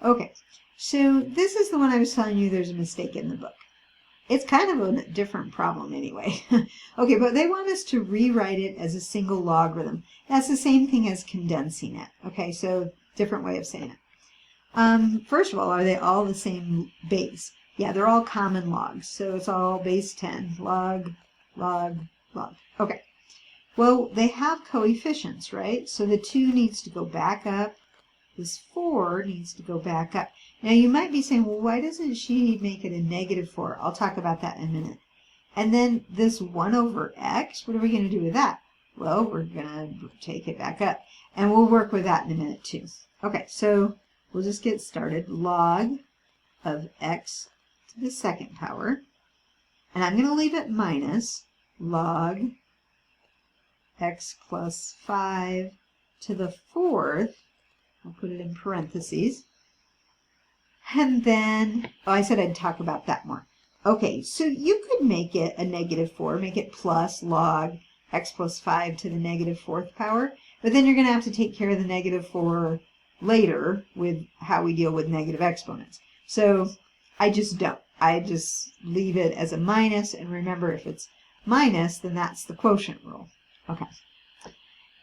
Okay, so this is the one I was telling you there's a mistake in the book. It's kind of a different problem anyway. Okay, but they want us to rewrite it as a single logarithm. That's the same thing as condensing it. Okay, so different way of saying it. First of all, are they all the same base? Yeah, they're all common logs. So it's all base 10. Log, log, log. Okay. Well, they have coefficients, right? So the 2 needs to go back up. This 4 needs to go back up. Now you might be saying, well, why doesn't she make it a -4? I'll talk about that in a minute. And then this 1 over x, what are we going to do with that? Well, we're going to take it back up. And we'll work with that in a minute too. Okay, so we'll just get started. Log of x to the second power. And I'm going to leave it minus log x plus 5 to the fourth. I'll put it in parentheses. And then, oh, I said I'd talk about that more. Okay, so you could make it a -4, make it plus log x plus 5 to the -4th power, but then you're going to have to take care of the -4 later with how we deal with negative exponents. So I just don't. I just leave it as a minus, and remember, if it's minus, then that's the quotient rule. Okay.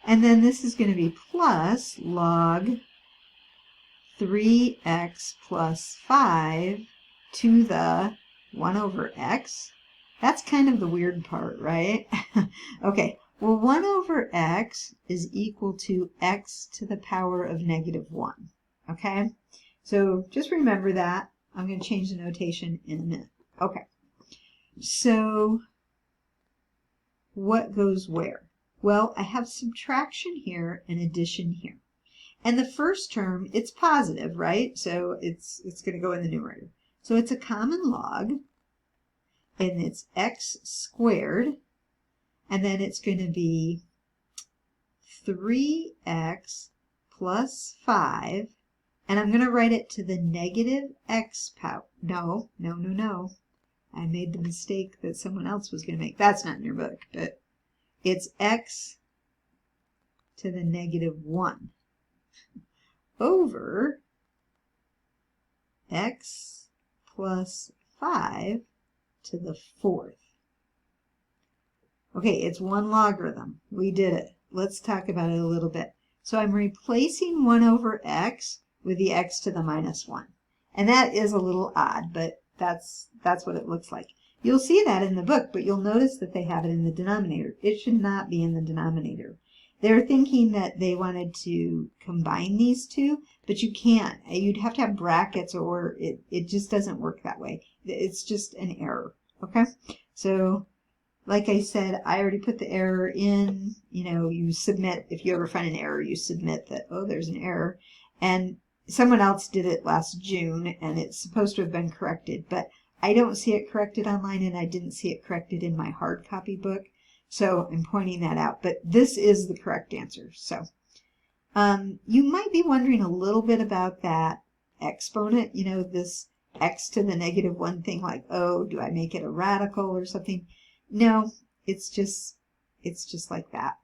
And then this is going to be plus log 3x plus 5 to the 1 over x. That's kind of the weird part, right? Okay, well, 1 over x is equal to x to the power of -1. Okay, so just remember that. I'm going to change the notation in a minute. Okay, so what goes where? Well, I have subtraction here and addition here. And the first term, it's positive, right? So it's going to go in the numerator. So it's a common log, and it's x squared, and then it's going to be 3x plus 5, and I'm going to write it to the negative x power. No. I made the mistake that someone else was going to make. That's not in your book, but it's x to the -1 over x plus 5 to the 4th. Okay, it's one logarithm. We did it. Let's talk about it a little bit. So I'm replacing 1 over x with the x to the -1. And that is a little odd, but that's what it looks like. You'll see that in the book, but you'll notice that they have it in the denominator. It should not be in the denominator. They're thinking that they wanted to combine these two, but you can't. You'd have to have brackets, or it just doesn't work that way. It's just an error, okay? So, like I said, I already put the error in. You know, you submit, if you ever find an error, you submit that, oh, there's an error. And someone else did it last June, and it's supposed to have been corrected, but I don't see it corrected online, and I didn't see it corrected in my hard copy book. So I'm pointing that out, but this is the correct answer. So you might be wondering a little bit about that exponent, you know, this x to the -1 thing, like, oh, do I make it a radical or something? No, it's just like that.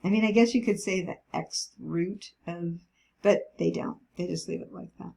I mean, I guess you could say the x root of, but they don't. They just leave it like that.